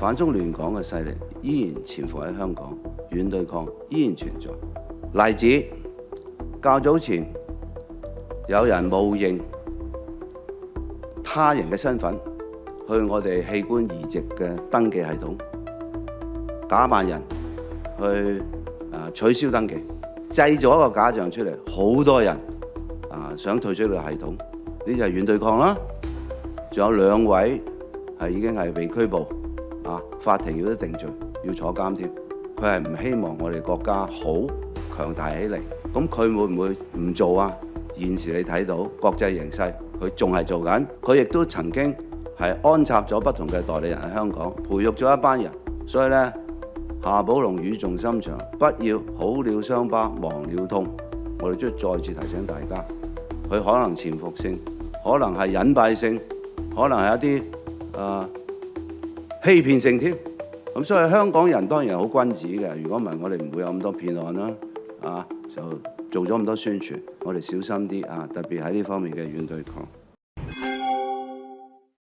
反中亂港嘅勢力依然潛伏喺香港，軟對抗依然存在。例子較早前有人冒認他人嘅身份去我哋器官移植嘅登記系統，假扮人去取消登記，製造一個假象出嚟，好多人想退出呢個系統，呢就係軟對抗啦。仲有2位已經係被拘捕，法庭要都定罪，要坐監添。佢係唔希望我哋國家好強大起嚟，咁佢會唔會唔做啊？現時你睇到國際形勢，佢仲係做緊。佢亦都曾經係安插咗不同嘅代理人喺香港，培育咗一班人。所以呢，夏寶龍語重心長，不要好了傷疤忘了痛。我哋再次提醒大家，佢可能潛伏性，可能係隱蔽性，可能係一啲欺騙性添。咁所以香港人當然係好君子嘅，如果唔係我哋唔會有咁多騙案啦，就做咗咁多宣傳，我哋小心啲特別喺呢方面嘅軟對抗。